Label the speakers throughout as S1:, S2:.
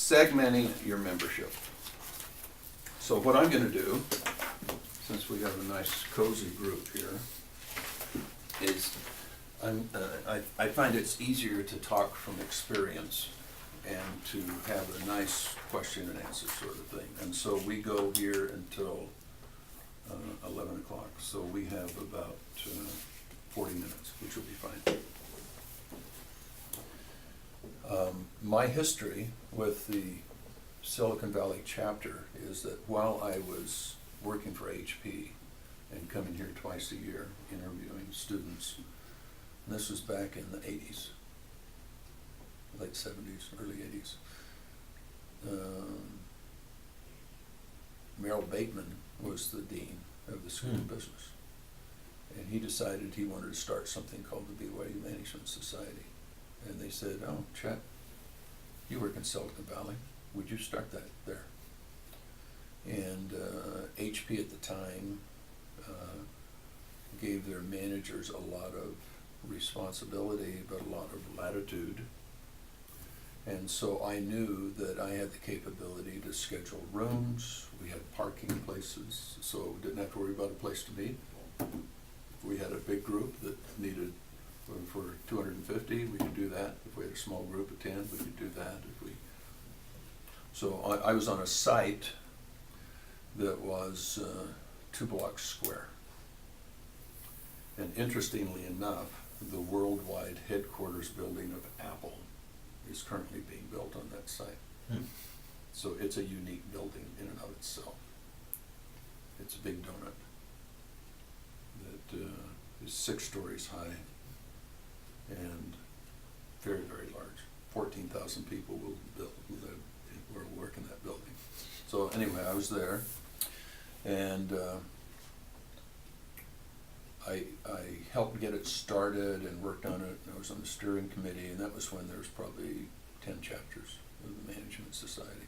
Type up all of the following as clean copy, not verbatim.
S1: segmenting your membership. So what I'm gonna do, since we have a nice cozy group here, is I find it's easier to talk from experience and to have a nice question and answer sort of thing. And so we go here until 11 o'clock. So we have about 40 minutes, which will be fine. My history with the Silicon Valley chapter is that while I was working for HP and coming here twice a year interviewing students, and this was back in the 80s, late 70s, early 80s, Merrill Bateman was the dean of the School of Business, and he decided he wanted to start something called the BYU Management Society. And they said, "Oh, Chet, you work in Silicon Valley. Would you start that there?" And HP at the time gave their managers a lot of responsibility, but a lot of latitude. And so I knew that I had the capability to schedule rooms. We had parking places, so we didn't have to worry about a place to meet. If we had a big group that needed for 250, we could do that. If we had a small group of 10, we could do that. So I was on a site that was 2 blocks square. And interestingly enough, the worldwide headquarters building of Apple is currently being built on that site. So it's a unique building in and of itself. It's a big donut that is 6 stories high and very, very large. 14,000 people will work in that building. So anyway, I was there, and I helped get it started and worked on it. I was on the steering committee, and that was when there was probably 10 chapters of the Management Society.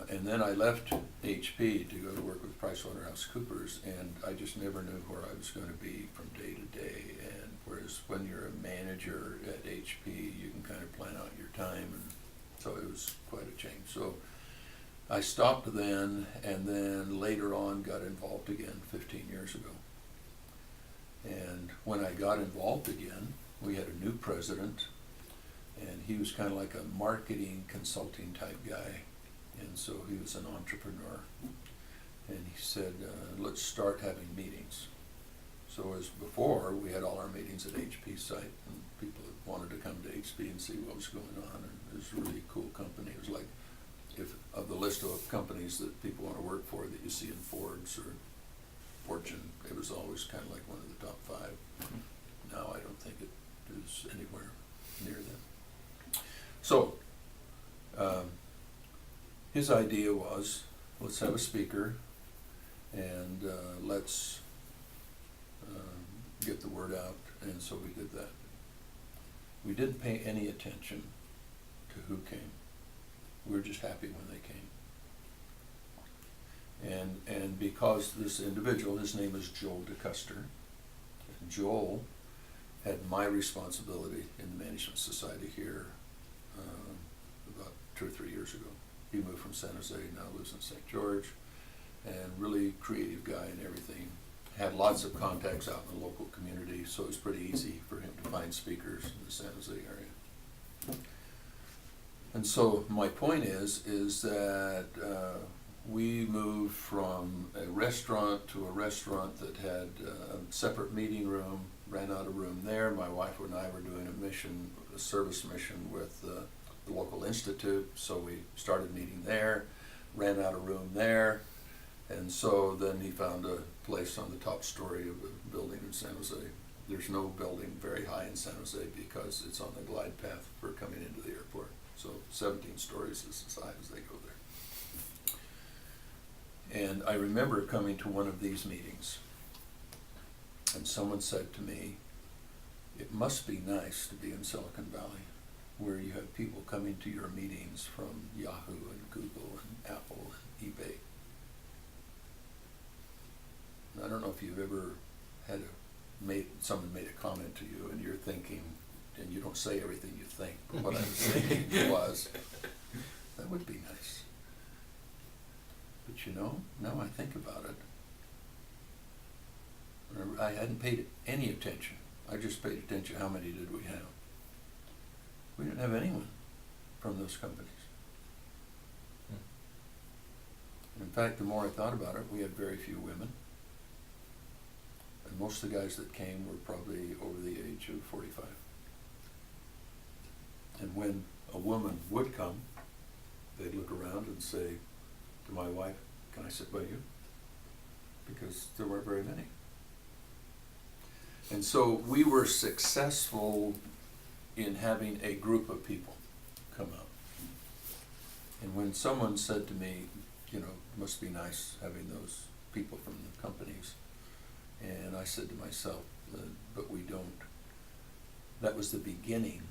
S1: And then I left HP to go to work with PricewaterhouseCoopers, and I just never knew where I was going to be from day to day. And whereas when you're a manager at HP, you can kind of plan out your time, and so it was quite a change. So I stopped then, and then later on got involved again 15 years ago. And when I got involved again, we had a new president, and he was kind of like a marketing consulting type guy. And so he was an entrepreneur, and he said, let's start having meetings. So as before, we had all our meetings at HP site, and people wanted to come to HP and see what was going on, and it was a really cool company. It was like, if of the list of companies that people want to work for that you see in Forbes or Fortune, it was always kind of like one of the top 5. Now I don't think it is anywhere near that. So, his idea was, let's have a speaker, and let's get the word out, and so we did that. We didn't pay any attention to who came. We were just happy when they came. And because this individual, his name is Joel DeCuster, and Joel had my responsibility in the Management Society here about 2 or 3 years ago. He moved from San Jose, now lives in St. George, and really creative guy and everything. Had lots of contacts out in the local community, so it was pretty easy for him to find speakers in the San Jose area. And so my point is that we moved from a restaurant to a restaurant that had a separate meeting room, ran out of room there. My wife and I were doing a service mission with the local institute, so we started meeting there, ran out of room there, and so then he found a place on the top story of a building in San Jose. There's no building very high in San Jose because it's on the glide path for coming into the airport. So 17 stories is as high as they go there. And I remember coming to one of these meetings, and someone said to me, it must be nice to be in Silicon Valley, where you have people coming to your meetings from Yahoo and Google and Apple and eBay. And I don't know if you've ever had someone made a comment to you and you're thinking, and you don't say everything you think, but what I was thinking was, that would be nice. But you know, now I think about it, I hadn't paid any attention. I just paid attention, how many did we have? We didn't have anyone from those companies. In fact, the more I thought about it, we had very few women. And most of the guys that came were probably over the age of 45. And when a woman would come, they'd look around and say to my wife, "Can I sit by you?" Because there weren't very many. And so we were successful in having a group of people come out. And when someone said to me, you know, it must be nice having those people from the companies, and I said to myself, but we don't. That was the beginning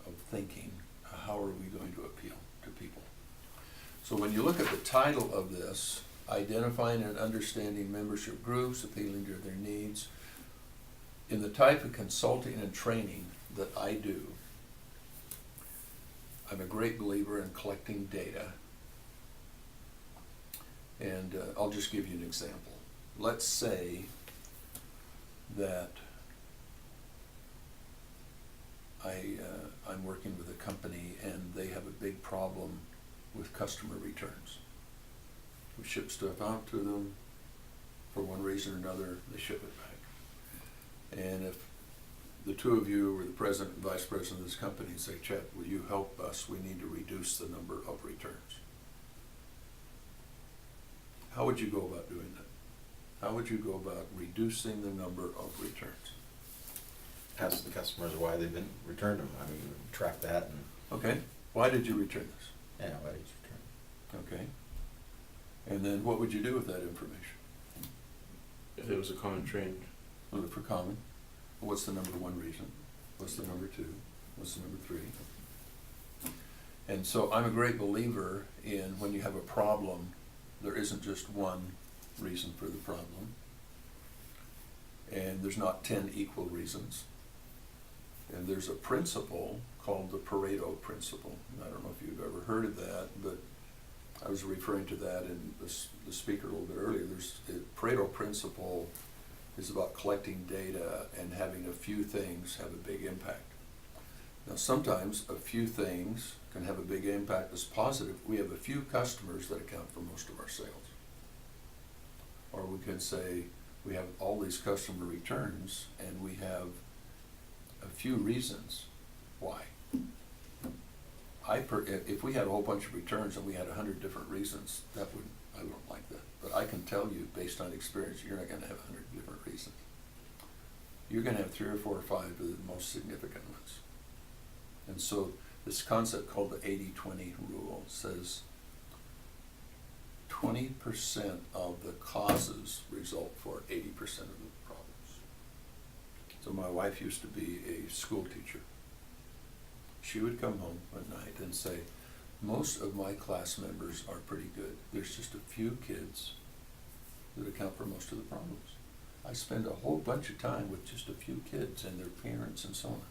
S1: of thinking, how are we going to appeal to people? So when you look at the title of this, identifying and understanding membership groups, appealing to their needs, in the type of consulting and training that I do, I'm a great believer in collecting data. And I'll just give you an example. Let's say that I'm working with a company and they have a big problem with customer returns. We ship stuff out to them, for one reason or another, they ship it back. And if the two of you or the president and vice president of this company say, "Chet, will you help us? We need to reduce the number of returns." How would you go about doing that? How would you go about reducing the number of returns?
S2: Ask the customers why they've been returned them. I mean, track that and.
S1: Okay, why did you return this?
S2: Yeah, why did you return?
S1: Okay. And then what would you do with that information?
S3: If it was a common trend.
S1: Look for common. What's the number one reason? What's the number two? What's the number three? And so I'm a great believer in when you have a problem, there isn't just one reason for the problem. And there's not 10 equal reasons. And there's a principle called the Pareto principle. I don't know if you've ever heard of that, but I was referring to that in the speaker a little bit earlier. The Pareto principle is about collecting data and having a few things have a big impact. Now sometimes a few things can have a big impact as positive. We have a few customers that account for most of our sales. Or we could say we have all these customer returns and we have a few reasons why. If we had a whole bunch of returns and we had 100 different reasons, I wouldn't like that. But I can tell you, based on experience, you're not going to have 100 different reasons. You're going to have 3 or 4 or 5 of the most significant ones. And so this concept called the 80-20 rule says 20% of the causes result for 80% of the problems. So my wife used to be a school teacher. She would come home at night and say, "Most of my class members are pretty good. There's just a few kids that account for most of the problems. I spend a whole bunch of time with just a few kids and their parents and so on."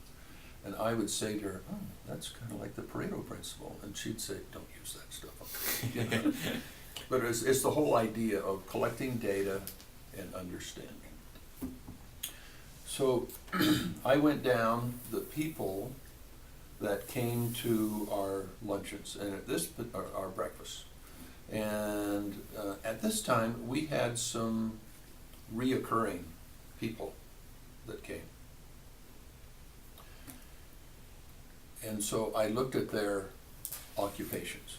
S1: And I would say to her, "Oh, that's kind of like the Pareto principle." And she'd say, "Don't use that stuff." You know? But it's the whole idea of collecting data and understanding. So I went down the people that came to our luncheons and our breakfasts. And at this time, we had some reoccurring people that came. And so I looked at their occupations.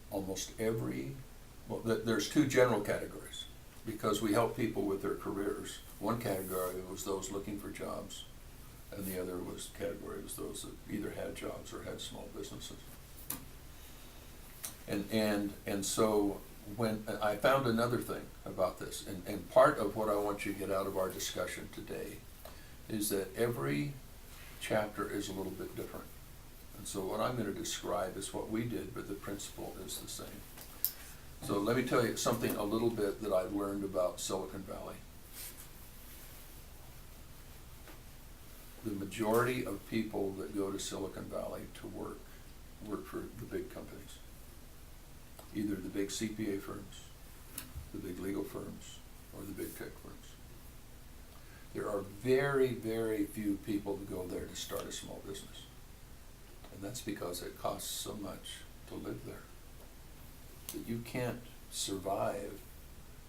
S1: Almost there's 2 general categories because we help people with their careers. One category was those looking for jobs, and the other category was those that either had jobs or had small businesses. And so when I found another thing about this, and part of what I want you to get out of our discussion today is that every chapter is a little bit different. And so what I'm going to describe is what we did, but the principle is the same. So let me tell you something a little bit that I've learned about Silicon Valley. The majority of people that go to Silicon Valley to work work for the big companies. Either the big CPA firms, the big legal firms, or the big tech firms. There are very, very few people who go there to start a small business. And that's because it costs so much to live there that you can't survive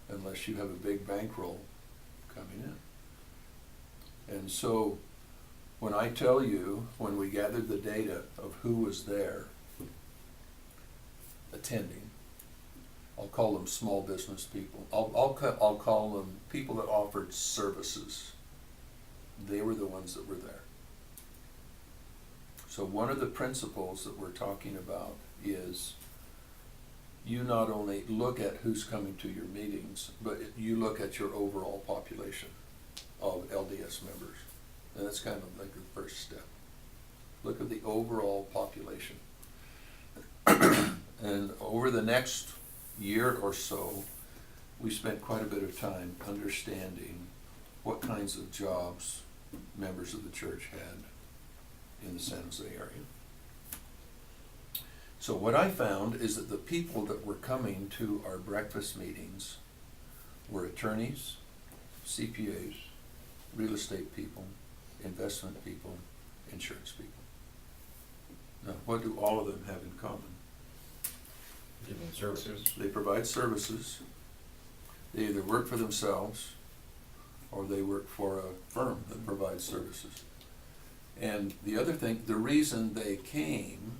S1: unless you have a big bankroll coming in. And so when I tell you, when we gathered the data of who was there attending, I'll call them small business people. I'll call them people that offered services. They were the ones that were there. So one of the principles that we're talking about is you not only look at who's coming to your meetings, but you look at your overall population of LDS members. And that's kind of like the first step. Look at the overall population. And over the next year or so, we spent quite a bit of time understanding what kinds of jobs members of the church had in the San Jose area. So what I found is that the people that were coming to our breakfast meetings were attorneys, CPAs, real estate people, investment people, insurance people. Now, what do all of them have in common?
S2: Giving services.
S1: They provide services. They either work for themselves or they work for a firm that provides services. And the other thing, the reason they came,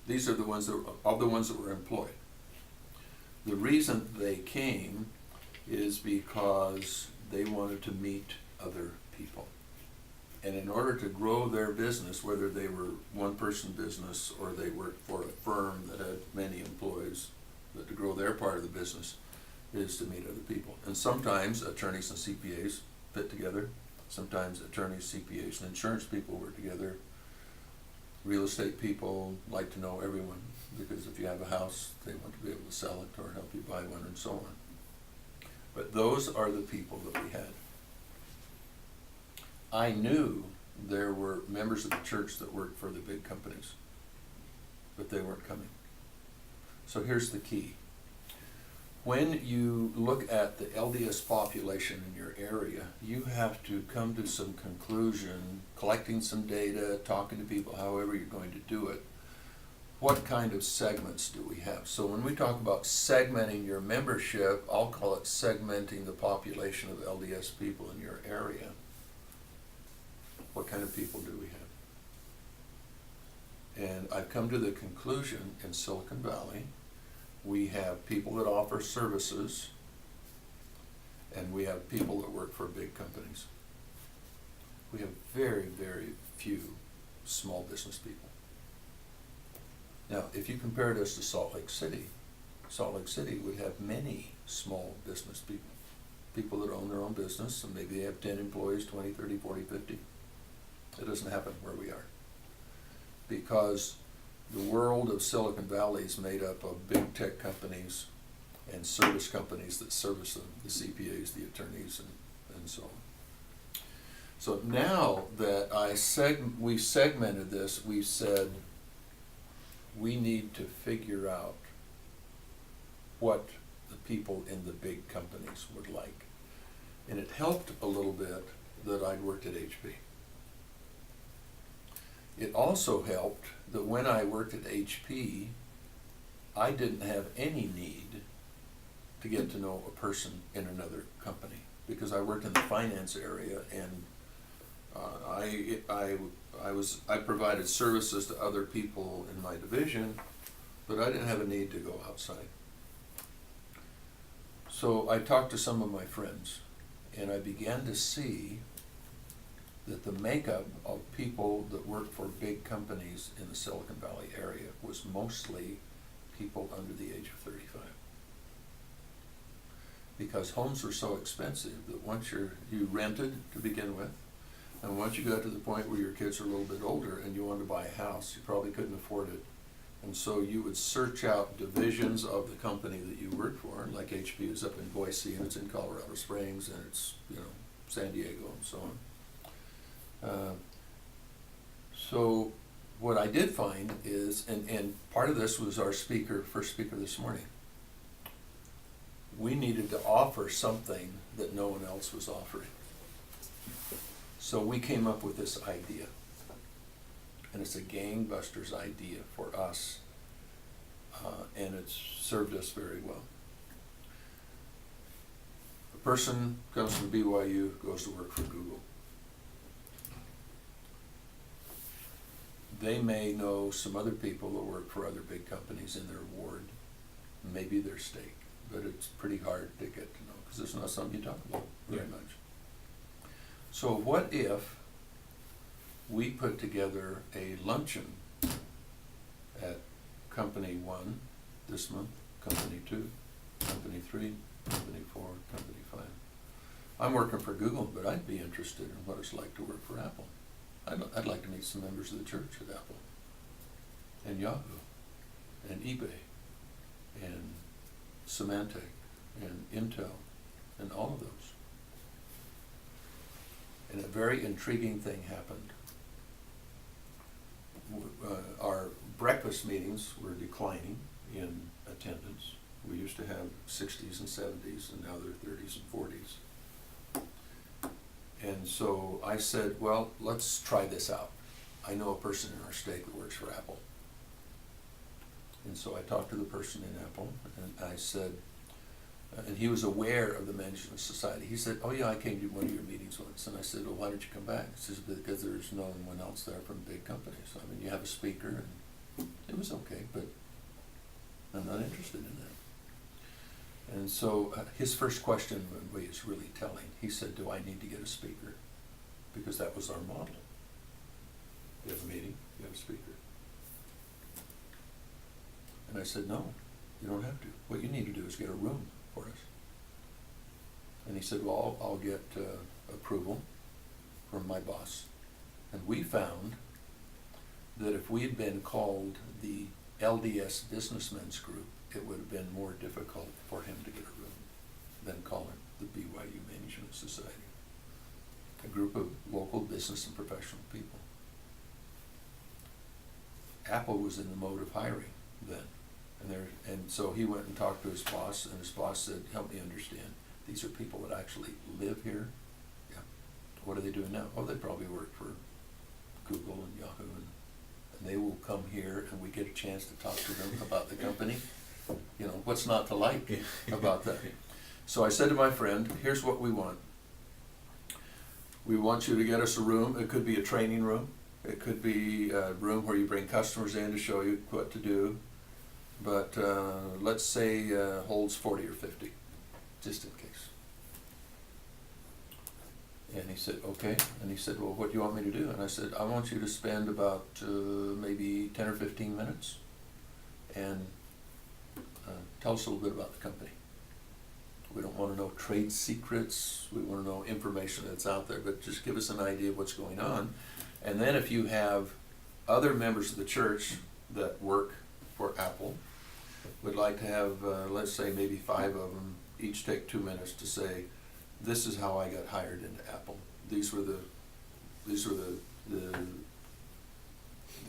S1: these are the ones that were employed. The reason they came is because they wanted to meet other people. And in order to grow their business, whether they were one-person business or they worked for a firm that had many employees, that to grow their part of the business is to meet other people. And sometimes attorneys and CPAs fit together. Sometimes attorneys, CPAs, and insurance people work together. Real estate people like to know everyone because if you have a house, they want to be able to sell it or help you buy one and so on. But those are the people that we had. I knew there were members of the church that worked for the big companies, but they weren't coming. So here's the key. When you look at the LDS population in your area, you have to come to some conclusion, collecting some data, talking to people, however you're going to do it. What kind of segments do we have? So when we talk about segmenting your membership, I'll call it segmenting the population of LDS people in your area. What kind of people do we have? And I've come to the conclusion in Silicon Valley, we have people that offer services, and we have people that work for big companies. We have very, very few small business people. Now, if you compared us to Salt Lake City would have many small business people. People that own their own business, and maybe they have 10 employees, 20, 30, 40, 50. It doesn't happen where we are. Because the world of Silicon Valley is made up of big tech companies and service companies that service them, the CPAs, the attorneys, and so on. So now that we segmented this, we said we need to figure out what the people in the big companies would like. And it helped a little bit that I'd worked at HP. It also helped that when I worked at HP, I didn't have any need to get to know a person in another company because I worked in the finance area and I provided services to other people in my division, but I didn't have a need to go outside. So I talked to some of my friends and I began to see that the makeup of people that work for big companies in the Silicon Valley area was mostly people under the age of 35. Because homes were so expensive that once you rented to begin with, and once you got to the point where your kids are a little bit older and you wanted to buy a house, you probably couldn't afford it. And so you would search out divisions of the company that you worked for, like HP is up in Boise and it's in Colorado Springs and it's, San Diego and so on. So what I did find is, and part of this was our first speaker this morning. We needed to offer something that no one else was offering. So we came up with this idea. And it's a gangbusters idea for us. And it's served us very well. A person comes from BYU, goes to work for Google. They may know some other people that work for other big companies in their ward, maybe their state, but it's pretty hard to get to know because it's not something you talk about very much. So what if we put together a luncheon at Company 1 this month, Company 2, Company 3, Company 4, Company 5. I'm working for Google, but I'd be interested in what it's like to work for Apple. I'd like to meet some members of the church at Apple, and Yahoo, and eBay, and Symantec, and Intel, and all of those. And a very intriguing thing happened. Our breakfast meetings were declining in attendance. We used to have 60s and 70s, and now they're 30s and 40s. And so I said, well, let's try this out. I know a person in our state that works for Apple. And so I talked to the person in Apple, and I said, and he was aware of the Management Society. He said, oh yeah, I came to one of your meetings once. And I said, well, why don't you come back? He says, because there's no one else there from big companies. I mean, you have a speaker, and it was okay, but I'm not interested in that. And so his first question was really telling. He said, do I need to get a speaker? Because that was our model. You have a meeting, you have a speaker. And I said, no, you don't have to. What you need to do is get a room for us. And he said, well, I'll get approval from my boss. And we found that if we had been called the LDS Businessmen's Group, it would have been more difficult for him to get a room than calling the BYU Management Society, a group of local business and professional people. Apple was in the mode of hiring then. And so he went and talked to his boss, and his boss said, help me understand, these are people that actually live here? Yeah. What are they doing now? Oh, they probably work for Google and Yahoo, and they will come here and we get a chance to talk to them about the company. You know, what's not to like about that? So I said to my friend, here's what we want. We want you to get us a room. It could be a training room. It could be a room where you bring customers in to show you what to do. But let's say holds 40 or 50, just in case. And he said, okay. And he said, well, what do you want me to do? And I said, I want you to spend about maybe 10 or 15 minutes and tell us a little bit about the company. We don't want to know trade secrets. We want to know information that's out there, but just give us an idea of what's going on. And then if you have other members of the church that work for Apple, would like to have, let's say, maybe 5 of them each take 2 minutes to say, this is how I got hired into Apple. These were the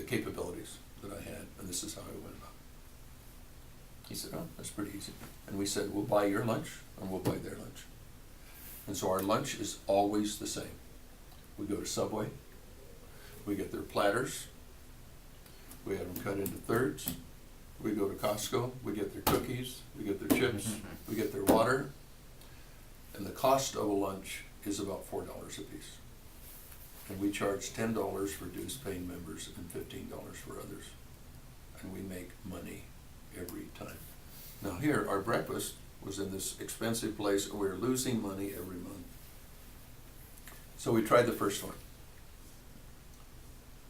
S1: capabilities that I had, and this is how I went about it. He said, oh, that's pretty easy. And we said, we'll buy your lunch, and we'll buy their lunch. And so our lunch is always the same. We go to Subway, we get their platters, we have them cut into thirds. We go to Costco, we get their cookies, we get their chips, we get their water, and the cost of a lunch is about $4 a piece. And we charge $10 for dues-paying members and $15 for others. And we make money every time. Now here, our breakfast was in this expensive place, and we were losing money every month. So we tried the first one.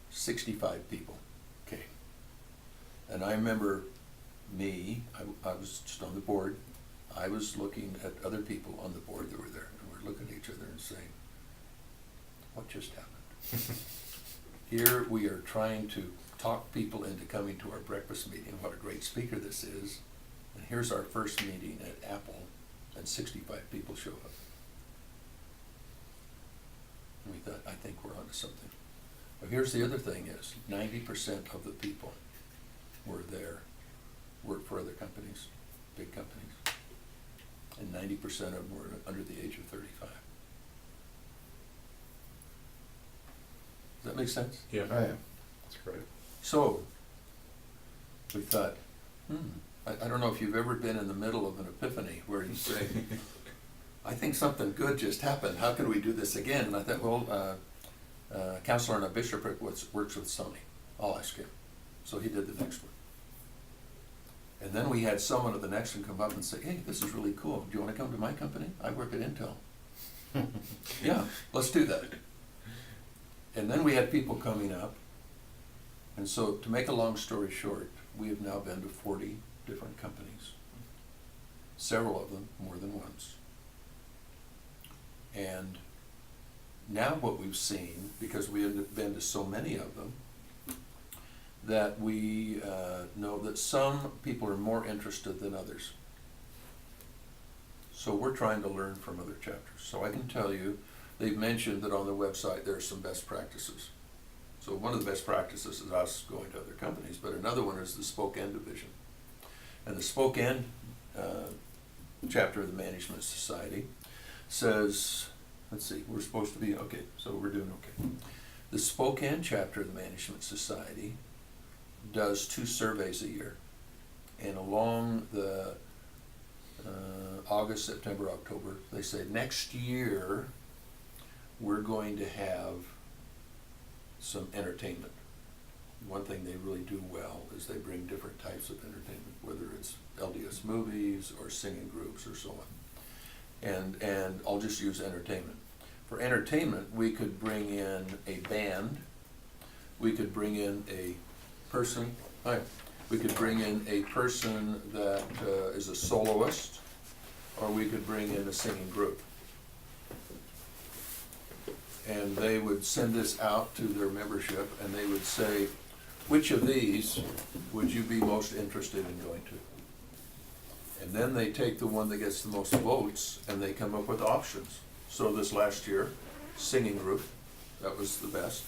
S1: 65 people came. And I remember I was just on the board. I was looking at other people on the board that were there, and we're looking at each other and saying, what just happened? Here we are trying to talk people into coming to our breakfast meeting, what a great speaker this is, and here's our first meeting at Apple, and 65 people show up. And we thought, I think we're onto something. Well, here's the other thing is, 90% of the people were there, worked for other companies, big companies. And 90% of them were under the age of 35. Does that make sense?
S3: Yeah.
S2: Oh, yeah.
S3: That's correct.
S1: So, we thought, I don't know if you've ever been in the middle of an epiphany where you say, I think something good just happened, how can we do this again? And I thought, well, Counselor Arnold Bishop works with Sony, I'll ask him. So he did the next one. And then we had someone at the next one come up and say, hey, this is really cool, do you want to come to my company? I work at Intel. Yeah, let's do that. And then we had people coming up. And so, to make a long story short, we have now been to 40 different companies, several of them more than once. And now what we've seen, because we have been to so many of them, that we know that some people are more interested than others. So we're trying to learn from other chapters. So I can tell you, they've mentioned that on their website there are some best practices. So one of the best practices is us going to other companies, but another one is the Spokane division. And the Spokane chapter of the Management Society says, let's see, we're supposed to be, okay, so we're doing okay. The Spokane chapter of the Management Society does 2 surveys a year. And along the August, September, October, they say next year we're going to have some entertainment. One thing they really do well is they bring different types of entertainment, whether it's LDS movies or singing groups or so on. And I'll just use entertainment. For entertainment, we could bring in a band, we could bring in a person, we could bring in a person that is a soloist, or we could bring in a singing group. And they would send this out to their membership, and they would say, which of these would you be most interested in going to? And then they take the one that gets the most votes, and they come up with options. So this last year, singing group, that was the best.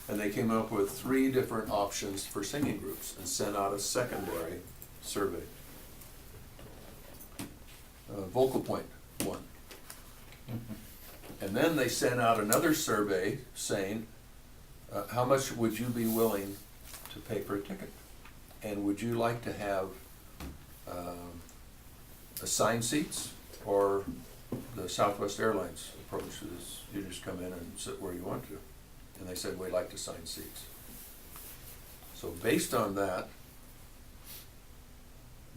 S1: And they came up with 3 different options for singing groups and sent out a secondary survey. Vocal Point won. And then they sent out another survey saying, how much would you be willing to pay for a ticket? And would you like to have assigned seats, or the Southwest Airlines approach is you just come in and sit where you want to? And they said, we'd like to assign seats. So based on that,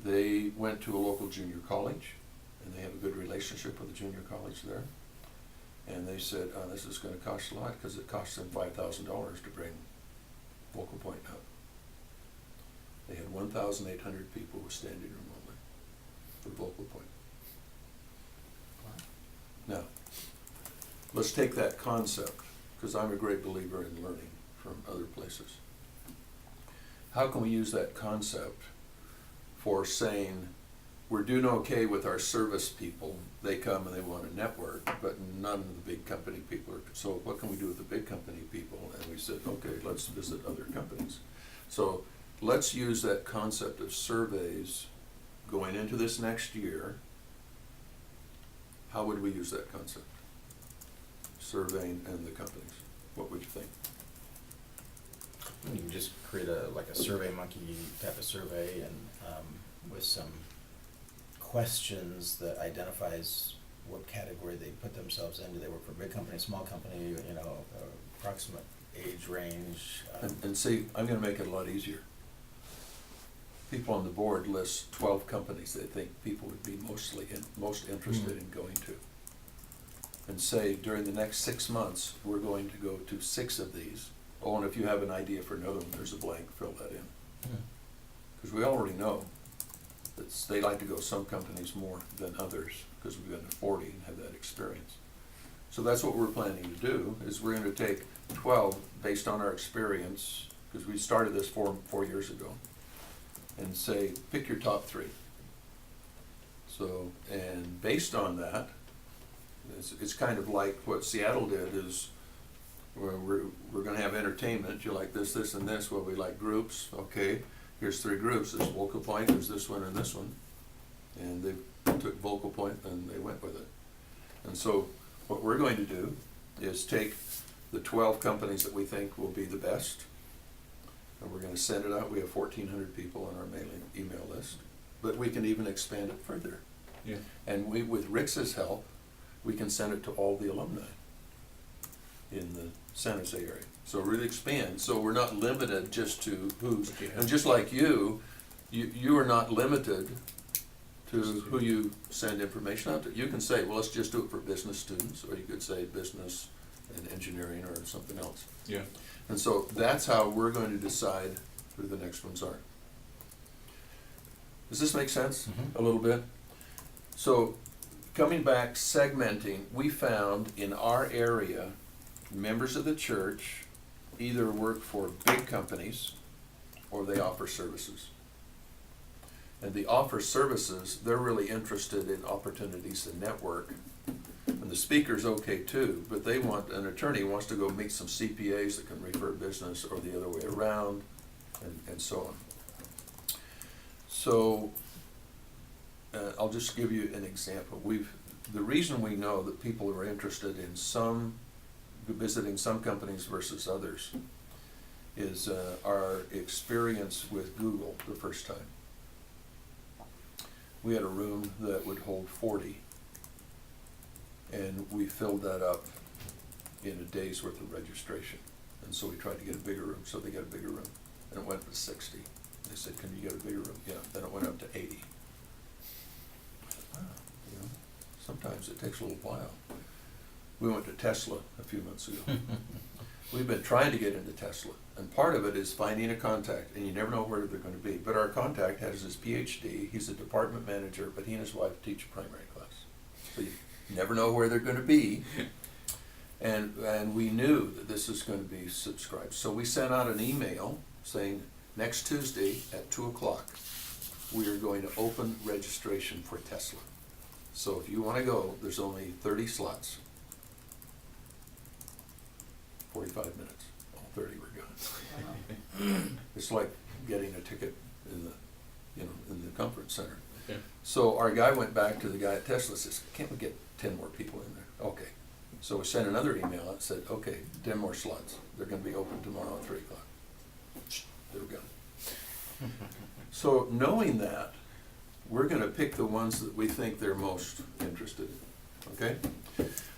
S1: they went to a local junior college, and they have a good relationship with the junior college there. And they said, this is going to cost a lot, because it costs them $5,000 to bring Vocal Point up. They had 1,800 people with standing room only for Vocal Point. Now, let's take that concept, because I'm a great believer in learning from other places. How can we use that concept for saying, we're doing okay with our service people, they come and they want to network, but none of the big company people are, so what can we do with the big company people? And we said, okay, let's visit other companies. So let's use that concept of surveys going into this next year. How would we use that concept? Surveying and the companies. What would you think?
S2: You can just create a Survey Monkey type of survey, and with some questions that identifies what category they put themselves in. Do they work for a big company, small company, approximate age range?
S1: And see, I'm gonna make it a lot easier. People on the board list 12 companies they think people would be most interested in going to. And say, during the next 6 months, we're going to go to 6 of these. Oh, and if you have an idea for another one, there's a blank, fill that in. Because we already know that they like to go some companies more than others, because we've been to 40 and had that experience. So that's what we're planning to do, is we're going to take 12 based on our experience, because we started this 4 years ago, and say, pick your top 3. So, and based on that, it's kind of like what Seattle did, is we're gonna have entertainment, you like this, this, and this, well, we like groups, okay, here's 3 groups, there's Vocal Point, there's this one and this one. And they took Vocal Point and they went with it. And so what we're going to do is take the 12 companies that we think will be the best, and we're gonna send it out. We have 1,400 people on our email list, but we can even expand it further.
S3: Yeah.
S1: And we, with Rick's help, we can send it to all the alumni in the San Jose area. So really expand, so we're not limited just to who's,
S3: Okay.
S1: and just like you are not limited to
S3: Just to-
S1: who you send information out to. You can say, well, let's just do it for business students, or you could say business and engineering or something else.
S3: Yeah.
S1: And so that's how we're going to decide who the next ones are. Does this make sense?
S2: Mhm.
S1: A little bit? So, coming back, segmenting, we found in our area, members of the church either work for big companies or they offer services. And the offer services, they're really interested in opportunities to network. And the speaker's okay too, but they want, an attorney wants to go meet some CPAs that can refer business, or the other way around, and so on. So, I'll just give you an example. The reason we know that people are interested in visiting some companies versus others is our experience with Google the first time. We had a room that would hold 40, and we filled that up in a day's worth of registration. And so we tried to get a bigger room, so they got a bigger room, and it went up to 60. They said, can you get a bigger room? Yeah, then it went up to 80. Wow, you know, sometimes it takes a little while. We went to Tesla a few months ago. We've been trying to get into Tesla, and part of it is finding a contact, and you never know where they're going to be. But our contact has his PhD, he's a department manager, but he and his wife teach a primary class. So you never know where they're going to be. And we knew that this was going to be subscribed. So we sent out an email saying, next Tuesday at 2 o'clock, we are going to open registration for Tesla. So if you want to go, there's only 30 slots. 45 minutes, all 30 were gone. It's like getting a ticket in the conference center.
S3: Yeah.
S1: So our guy went back to the guy at Tesla and says, can't we get 10 more people in there? Okay. So we sent another email and said, okay, 10 more slots. They're going to be open tomorrow at 3 o'clock. They were gone. So knowing that, we're going to pick the ones that we think they're most interested in, okay?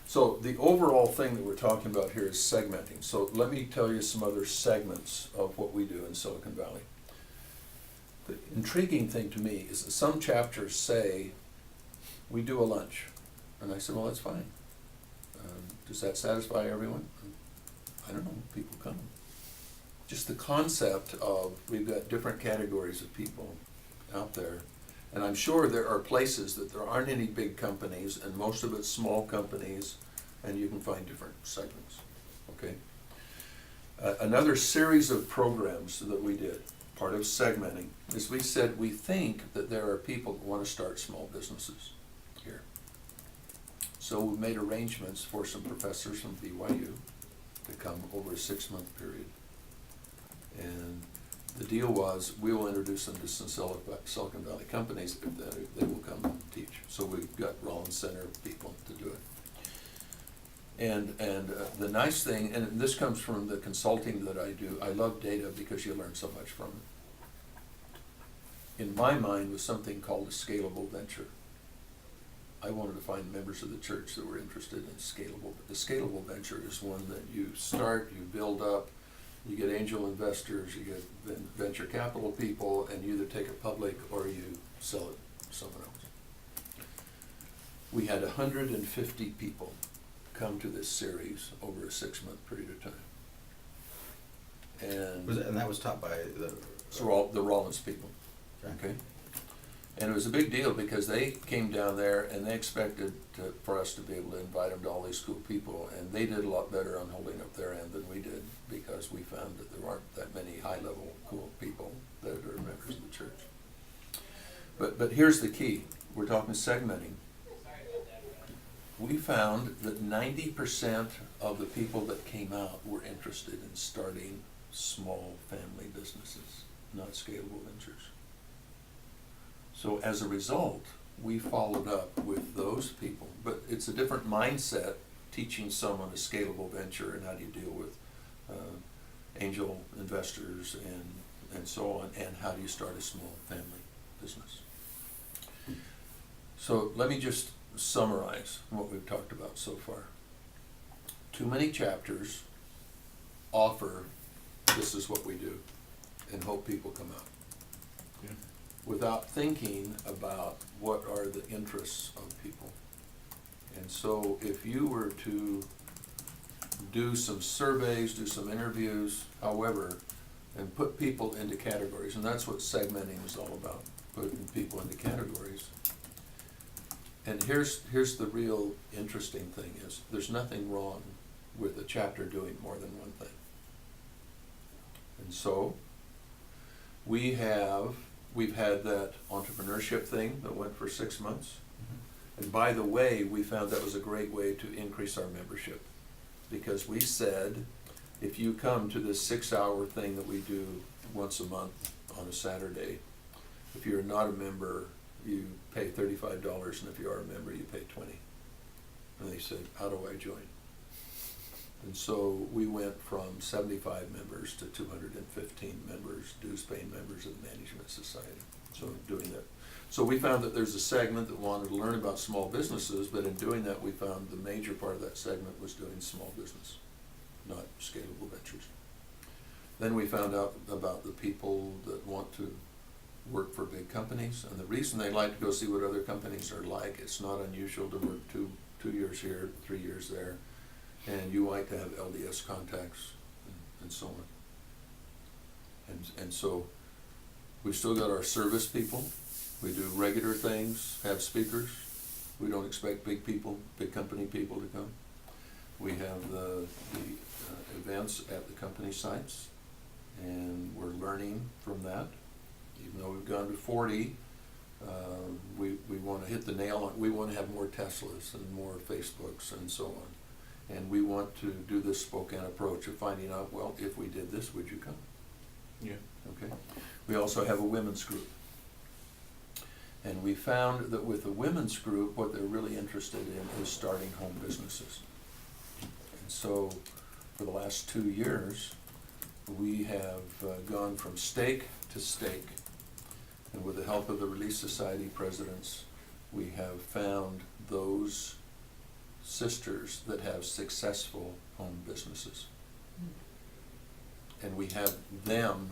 S1: So the overall thing that we're talking about here is segmenting. So let me tell you some other segments of what we do in Silicon Valley. The intriguing thing to me is that some chapters say, we do a lunch. And I said, well, that's fine. Does that satisfy everyone? I don't know, people come. Just the concept of, we've got different categories of people out there. And I'm sure there are places that there aren't any big companies, and most of it's small companies, and you can find different segments, okay? Another series of programs that we did, part of segmenting, is we said we think that there are people that want to start small businesses here. So we made arrangements for some professors from BYU to come over a 6-month period. And the deal was, we will introduce them to some Silicon Valley companies if they will come and teach. So we've got Rollins Center people to do it. And the nice thing, and this comes from the consulting that I do, I love data because you learn so much from it. In my mind was something called a scalable venture. I wanted to find members of the church that were interested in scalable. But the scalable venture is one that you start, you build up, you get angel investors, you get venture capital people, and you either take it public or you sell it to someone else. We had 150 people come to this series over a 6-month period of time. And
S2: that was taught by the...
S1: so the Rollins people, okay? And it was a big deal because they came down there and they expected for us to be able to invite them to all these cool people, and they did a lot better on holding up their end than we did, because we found that there aren't that many high-level cool people that are members of the church. But here's the key. We're talking segmenting. we found that 90% of the people that came out were interested in starting small family businesses, not scalable ventures. So as a result, we followed up with those people, but it's a different mindset teaching someone a scalable venture and how do you deal with angel investors and so on, and how do you start a small family business. So let me just summarize what we've talked about so far. Too many chapters offer, this is what we do, and hope people come out,
S3: Yeah.
S1: without thinking about what are the interests of people. And so if you were to do some surveys, do some interviews, however, and put people into categories, and that's what segmenting is all about, putting people into categories. And here's the real interesting thing is, there's nothing wrong with a chapter doing more than one thing. And so, we've had that entrepreneurship thing that went for 6 months. And by the way, we found that was a great way to increase our membership. Because we said, if you come to this 6-hour thing that we do once a month on a Saturday, if you're not a member, you pay $35, and if you are a member, you pay $20. And they said, how do I join? And so we went from 75 members to 215 members, dues-paying members of the Management Society. So doing that. So we found that there's a segment that wanted to learn about small businesses, but in doing that, we found the major part of that segment was doing small business, not scalable ventures. Then we found out about the people that want to work for big companies, and the reason they like to go see what other companies are like, it's not unusual to work two years here, 3 years there, and you like to have LDS contacts and so on. And so we've still got our service people. We do regular things, have speakers. We don't expect big company people to come. We have the events at the company sites, and we're learning from that. Even though we've gone to 40, we want to hit the nail on. We want to have more Teslas and more Facebooks and so on. And we want to do this Spokane approach of finding out, well, if we did this, would you come?
S3: Yeah.
S1: Okay. We also have a women's group. And we found that with the women's group, what they're really interested in is starting home businesses. And so for the last 2 years, we have gone from stake to stake. And with the help of the Relief Society presidents, we have found those sisters that have successful home businesses. And we have them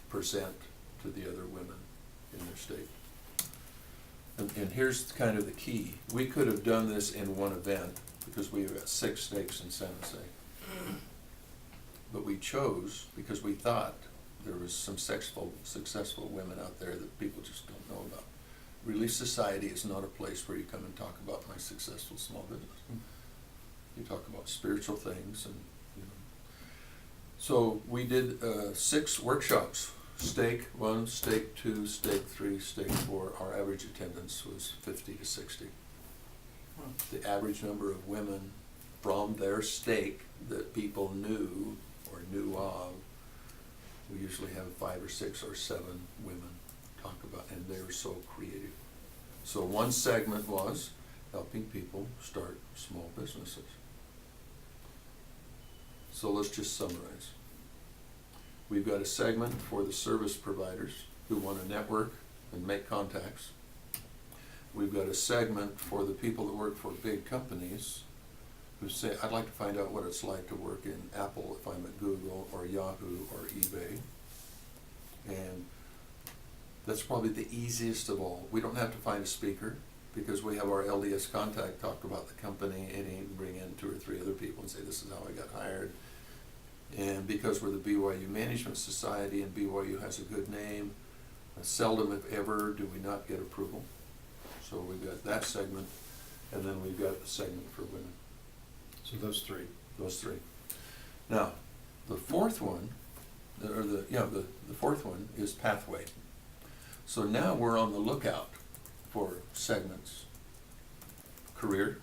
S1: present to the other women in their state. And here's kind of the key. We could have done this in one event because we've got 6 stakes in San Jose. But we chose because we thought there was some successful women out there that people just don't know about. Relief Society is not a place where you come and talk about my successful small business. You talk about spiritual things and, you know. So we did 6 workshops. Stake 1, stake 2, stake 3, stake 4. Our average attendance was 50 to 60. The average number of women from their stake that people knew or knew of, we usually have 5 or 6 or 7 women talk about, and they're so creative. So one segment was helping people start small businesses. So let's just summarize. We've got a segment for the service providers who want to network and make contacts. We've got a segment for the people that work for big companies who say, I'd like to find out what it's like to work in Apple if I'm at Google or Yahoo or eBay. And that's probably the easiest of all. We don't have to find a speaker because we have our LDS contact talk about the company, and he can bring in 2 or 3 other people and say, this is how I got hired. And because we're the BYU Management Society and BYU has a good name, seldom if ever do we not get approval. So we've got that segment, and then we've got the segment for women.
S2: So those 3.
S1: Those 3. Now, the fourth one, the fourth one is Pathway. So now we're on the lookout for segments. Career,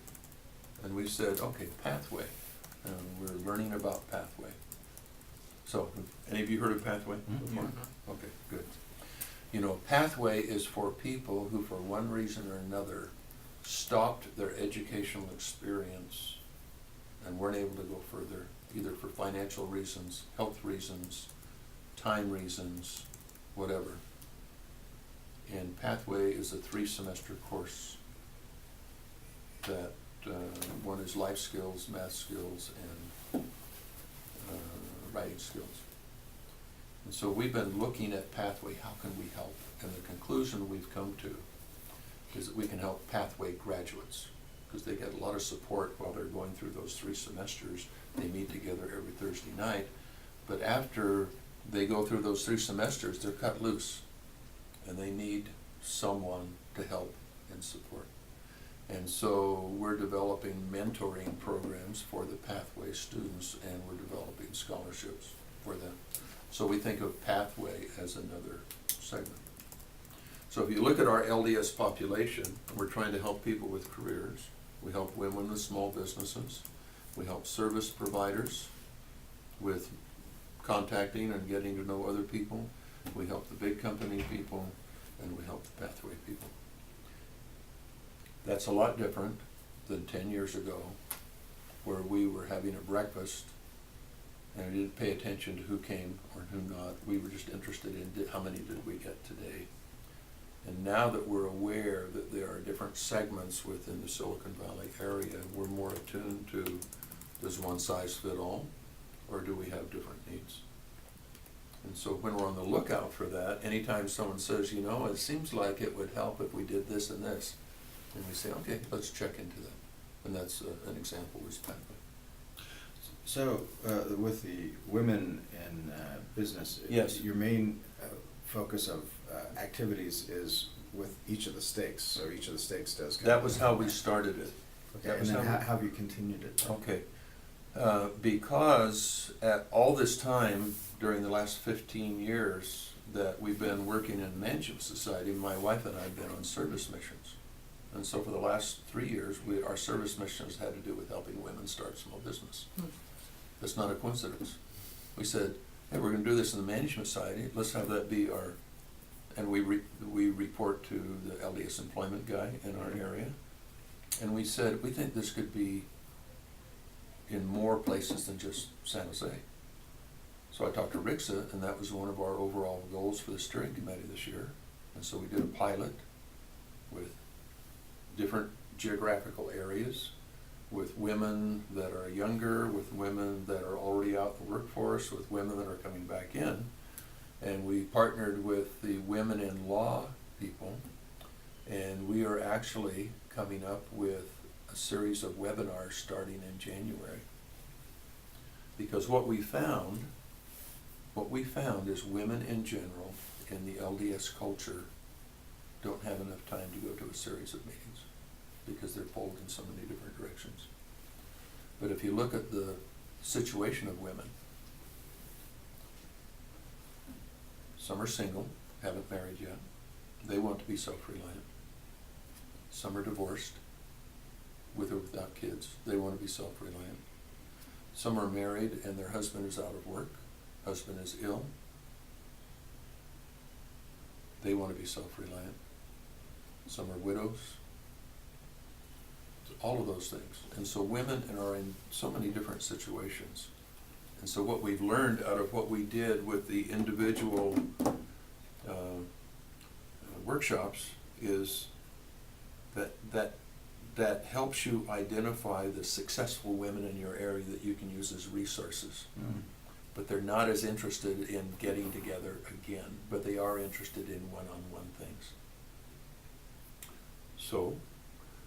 S1: And we said, okay, Pathway, and we're learning about Pathway. So, any of you heard of Pathway before? Okay, good. You know, Pathway is for people who, for one reason or another, stopped their educational experience and weren't able to go further, either for financial reasons, health reasons, time reasons, whatever. And Pathway is a 3-semester course that one is life skills, math skills, and writing skills. And so we've been looking at Pathway, how can we help? And the conclusion we've come to is that we can help Pathway graduates, because they get a lot of support while they're going through those 3 semesters. They meet together every Thursday night, but after they go through those 3 semesters, they're cut loose, and they need someone to help and support. And so we're developing mentoring programs for the Pathway students, and we're developing scholarships for them. So we think of Pathway as another segment. So if you look at our LDS population, we're trying to help people with careers. We help women with small businesses. We help service providers with contacting and getting to know other people. We help the big company people, and we help the Pathway people. That's a lot different than 10 years ago, where we were having a breakfast and we didn't pay attention to who came or who not. We were just interested in how many did we get today. And now that we're aware that there are different segments within the Silicon Valley area, we're more attuned to, does one size fit all, or do we have different needs? And so when we're on the lookout for that, anytime someone says, you know, it seems like it would help if we did this and this, and we say, okay, let's check into that. And that's an example is Pathway.
S2: So, with the women in business,
S1: Yes.
S2: your main focus of activities is with each of the stakes, so each of the stakes does.
S1: That was how we started it.
S2: Okay,
S1: that
S2: and
S1: was
S2: then
S1: how
S2: how
S1: we-
S2: have you continued it?
S1: Okay. Because at all this time, during the last 15 years that we've been working in Management Society, my wife and I have been on service missions. And so for the last 3 years, our service missions had to do with helping women start small business. That's not a coincidence. We said, hey, we're going to do this in the Management Society. Let's have that be our, and we report to the LDS employment guy in our area. And we said, we think this could be in more places than just San Jose. So I talked to Rixa, and that was one of our overall goals for the steering committee this year. And so we did a pilot with different geographical areas, with women that are younger, with women that are already out in the workforce, with women that are coming back in. And we partnered with the women in law people, and we are actually coming up with a series of webinars starting in January. Because what we found is women in general in the LDS culture don't have enough time to go to a series of meetings because they're pulled in so many different directions. But if you look at the situation of women, some are single, haven't married yet. They want to be self-reliant. Some are divorced, with or without kids. They want to be self-reliant. Some are married and their husband is out of work. Husband is ill. They want to be self-reliant. Some are widows. All of those things. And so women are in so many different situations. And so what we've learned out of what we did with the individual workshops is that helps you identify the successful women in your area that you can use as resources. But they're not as interested in getting together again, but they are interested in one-on-one things. So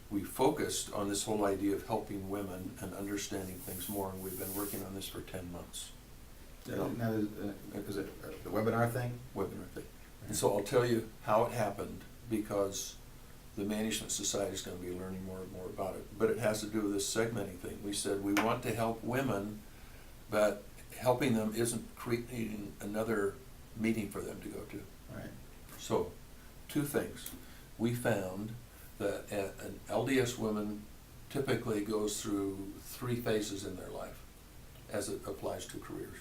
S1: we focused on this whole idea of helping women and understanding things more, and we've been working on this for 10 months.
S2: Now, is it the webinar thing?
S1: Webinar thing. And so I'll tell you how it happened, because the Management Society is going to be learning more and more about it. But it has to do with this segmenting thing. We said we want to help women, but helping them isn't creating another meeting for them to go to.
S2: Right.
S1: So, 2 things. We found that an LDS woman typically goes through 3 phases in their life as it applies to careers.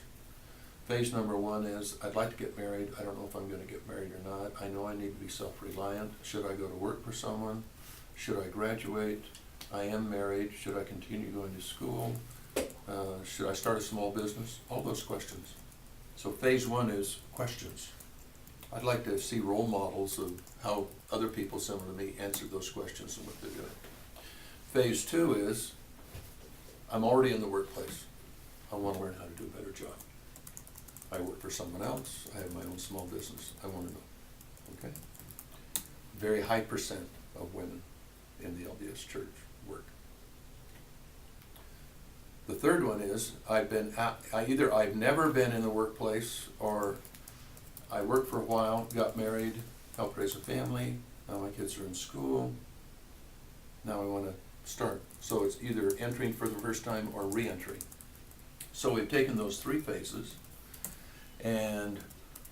S1: Phase number 1 is, I'd like to get married. I don't know if I'm going to get married or not. I know I need to be self-reliant. Should I go to work for someone? Should I graduate? I am married. Should I continue going to school? Should I start a small business? All those questions. So phase 1 is questions. I'd like to see role models of how other people similar to me answered those questions and what they're doing. Phase 2 is, I'm already in the workplace. I want to learn how to do a better job. I work for someone else. I have my own small business. I want to know. Okay? Very high percent of women in the LDS church work. The third one is, I've never been in the workplace, or I worked for a while, got married, helped raise a family, now my kids are in school, now I want to start. So it's either entering for the first time or re-entry. So we've taken those 3 phases, and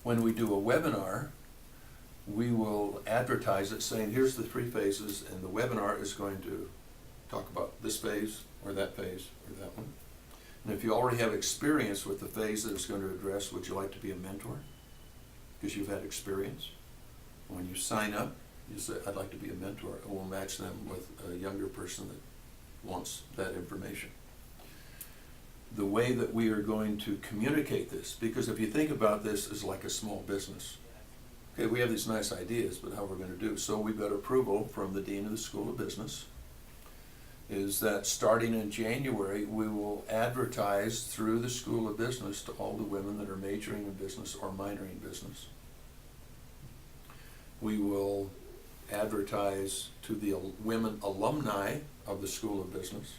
S1: when we do a webinar, we will advertise it saying, here's the 3 phases, and the webinar is going to talk about this phase, or that phase, or that one. And if you already have experience with the phase that it's going to address, would you like to be a mentor? Because you've had experience. When you sign up, you say, I'd like to be a mentor, and we'll match them with a younger person that wants that information. The way that we are going to communicate this, because if you think about this as like a small business, okay, we have these nice ideas, but how we're going to do. So we've got approval from the Dean of the School of Business, is that starting in January, we will advertise through the School of Business to all the women that are majoring in business or minoring in business. We will advertise to the women alumni of the School of Business,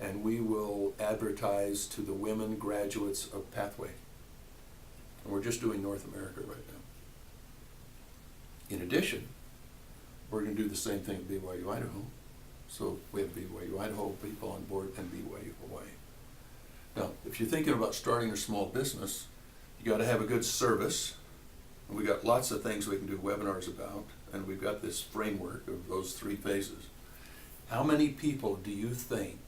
S1: and we will advertise to the women graduates of Pathway. And we're just doing North America right now. In addition, we're going to do the same thing at BYU Idaho. So we have BYU Idaho people on board and BYU Hawaii. Now, if you're thinking about starting a small business, you got to have a good service. And we got lots of things we can do webinars about, and we've got this framework of those 3 phases. How many people do you think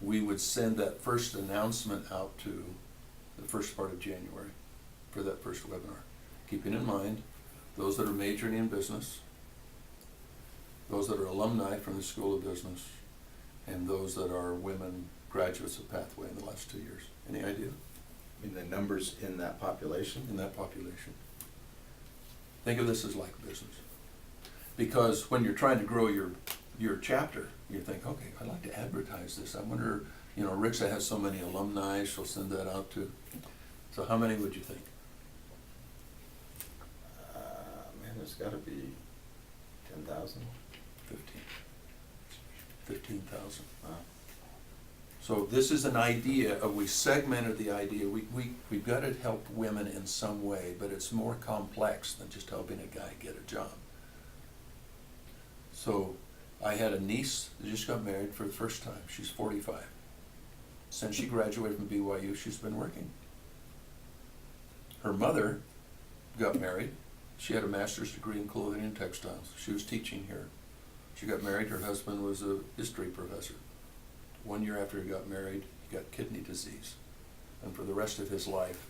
S1: we would send that first announcement out to the first part of January for that first webinar? Keeping in mind, those that are majoring in business, those that are alumni from the School of Business, and those that are women graduates of Pathway in the last 2 years. Any idea?
S2: I mean, the numbers in that population?
S1: In that population. Think of this as like business. Because when you're trying to grow your chapter, you think, okay, I'd like to advertise this. I wonder, Rixa has so many alumni, she'll send that out to. So how many would you think?
S2: Man, there's got to be 10,000.
S1: 15,000.
S2: Wow.
S1: So this is an idea of, we segmented the idea. We've got to help women in some way, but it's more complex than just helping a guy get a job. So I had a niece that just got married for the first time. She's 45. Since she graduated from BYU, she's been working. Her mother got married. She had a master's degree in clothing and textiles. She was teaching here. She got married. Her husband was a history professor. 1 year after he got married, he got kidney disease. And for the rest of his life,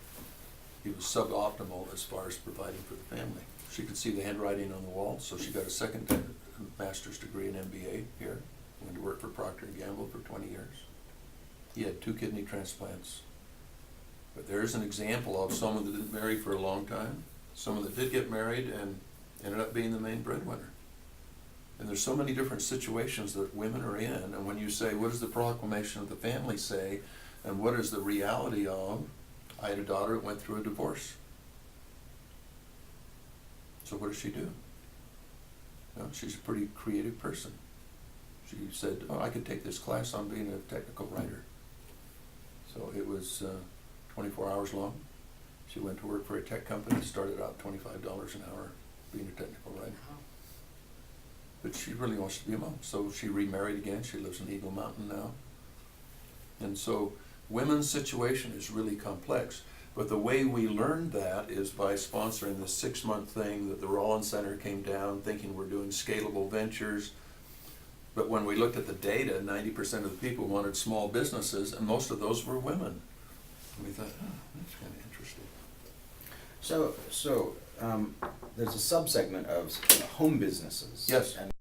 S1: he was suboptimal as far as providing for the family. She could see the handwriting on the wall, so she got a second master's degree in MBA here. Went to work for Procter & Gamble for 20 years. He had 2 kidney transplants. But there's an example of someone that didn't marry for a long time, someone that did get married and ended up being the main breadwinner. And there's so many different situations that women are in, and when you say, what does the proclamation of the family say, and what is the reality of, I had a daughter that went through a divorce. So what does she do? Well, she's a pretty creative person. She said, I could take this class on being a technical writer. So it was 24 hours long. She went to work for a tech company, started out $25 an hour being a technical writer. But she really wants to be a mom. So she remarried again. She lives in Eagle Mountain now. And so women's situation is really complex. But the way we learned that is by sponsoring the 6-month thing that the Rollins Center came down thinking we're doing scalable ventures. But when we looked at the data, 90% of the people wanted small businesses, and most of those were women. And we thought, oh, that's kind of interesting.
S2: So, there's a subsegment of home businesses.
S1: Yes.
S2: And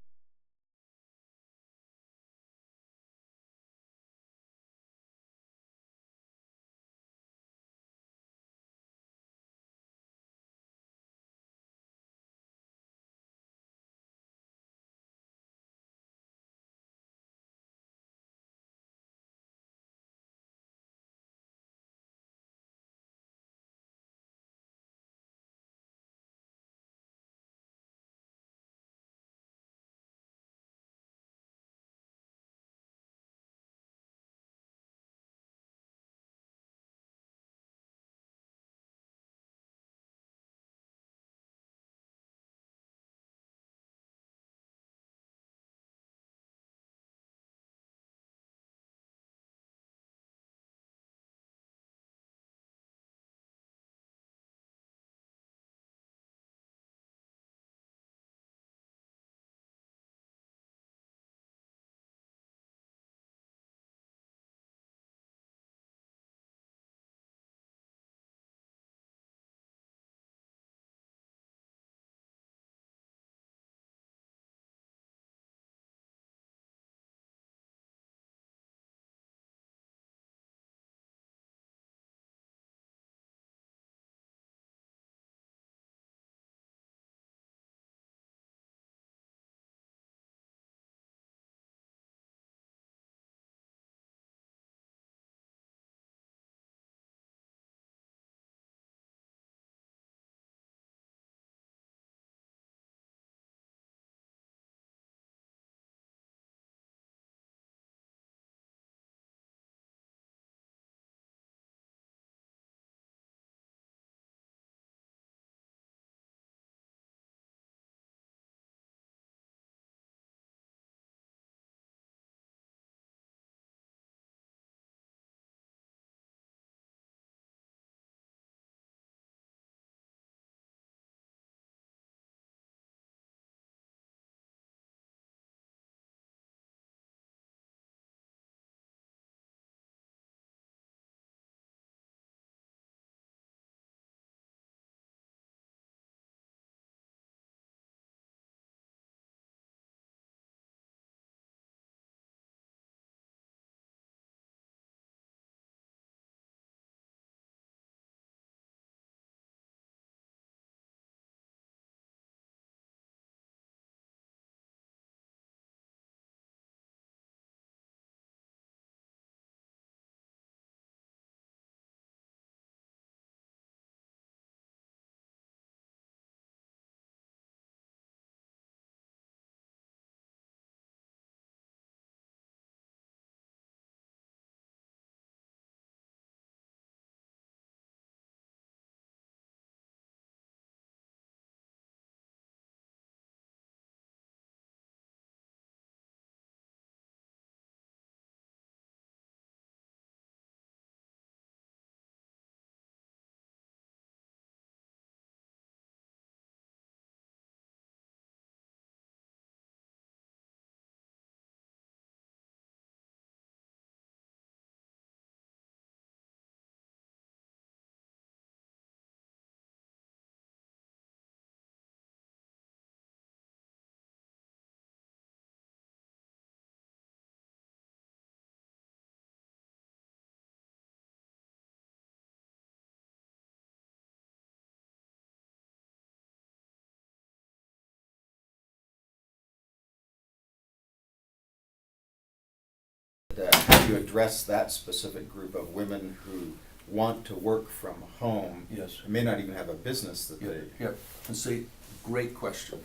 S2: how do you address that specific group of women who want to work from home?
S1: Yes.
S2: May not even have a business that they.
S1: Yep. And see, great question.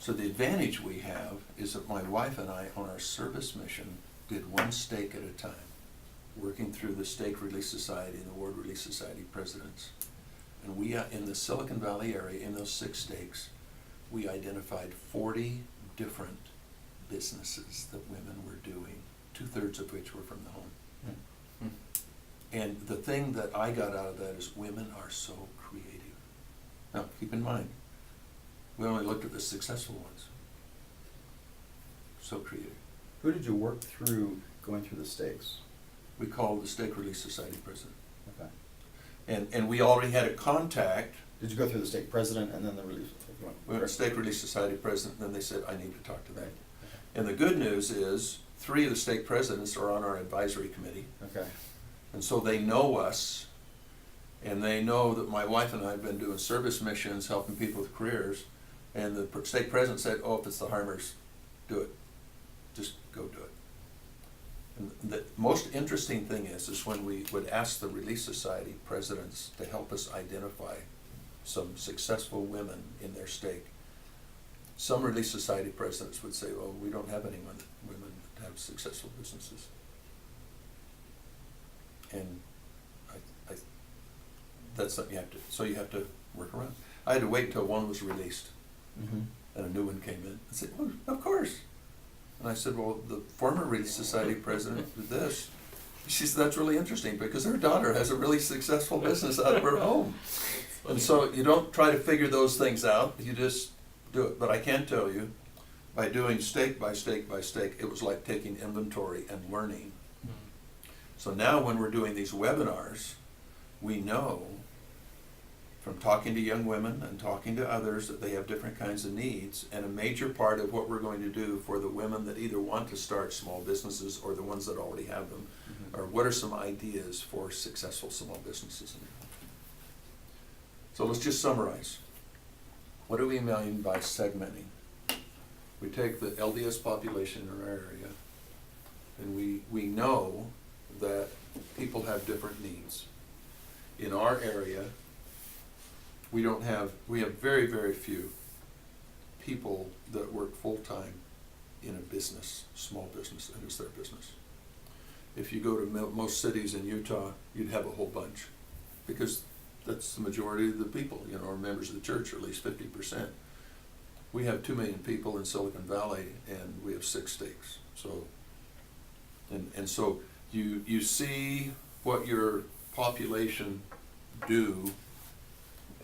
S1: So the advantage we have is that my wife and I, on our service mission, did one stake at a time, working through the Stake Relief Society and the Ward Relief Society presidents. And we, in the Silicon Valley area, in those 6 stakes, we identified 40 different businesses that women were doing, 2/3 of which were from the home.
S2: Hmm.
S1: And the thing that I got out of that is women are so creative. Now, keep in mind, we only looked at the successful ones. So creative.
S4: Who did you work through going through the stakes?
S1: We called the Stake Relief Society president.
S4: Okay.
S1: And we already had a contact.
S4: Did you go through the stake president and then the relief?
S1: We had a Stake Relief Society president, and then they said, I need to talk to them.
S4: Right.
S1: And the good news is, 3 of the stake presidents are on our advisory committee.
S4: Okay.
S1: And so they know us, and they know that my wife and I have been doing service missions, helping people with careers. And the stake president said, oh, if it's the Harmers, do it. Just go do it. And the most interesting thing is when we would ask the Relief Society presidents to help us identify some successful women in their stake. Some Relief Society presidents would say, well, we don't have any women that have successful businesses. And that's something you have to work around. I had to wait until one was released
S2: Mm-hmm.
S1: and a new one came in. I said, well, of course. And I said, well, the former Relief Society president did this. She said, that's really interesting because her daughter has a really successful business out of her home. And so you don't try to figure those things out, you just do it. But I can tell you, by doing stake by stake by stake, it was like taking inventory and learning. So now when we're doing these webinars, we know from talking to young women and talking to others that they have different kinds of needs. And a major part of what we're going to do for the women that either want to start small businesses or the ones that already have them are what are some ideas for successful small businesses in your country. So let's just summarize. What do we mean by segmenting? We take the LDS population in our area, and we know that people have different needs. In our area, we have very, very few people that work full-time in a business, small business, that is their business. If you go to most cities in Utah, you'd have a whole bunch, because that's the majority of the people, are members of the church, or at least 50%. We have 2 million people in Silicon Valley, and we have 6 stakes. So, and so you see what your population do,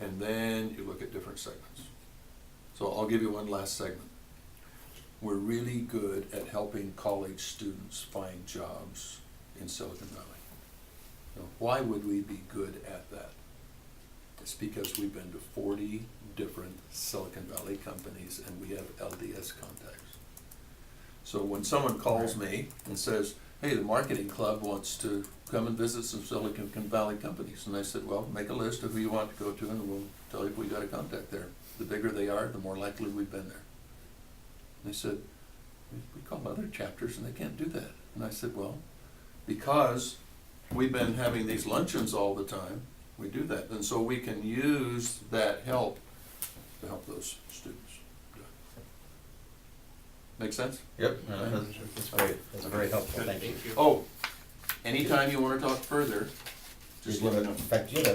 S1: and then you look at different segments. So I'll give you one last segment. We're really good at helping college students find jobs in Silicon Valley. Now, why would we be good at that? It's because we've been to 40 different Silicon Valley companies and we have LDS contacts. So when someone calls me and says, hey, the marketing club wants to come and visit some Silicon Valley companies, and I said, well, make a list of who you want to go to and we'll tell you if we got a contact there. The bigger they are, the more likely we've been there. And they said, we call other chapters and they can't do that. And I said, well, because we've been having these luncheons all the time, we do that. And so we can use that help to help those students. Make sense?
S2: Yep, that's very helpful, thank you.
S1: Oh, anytime you want to talk further, just let me know.
S2: In fact, you had a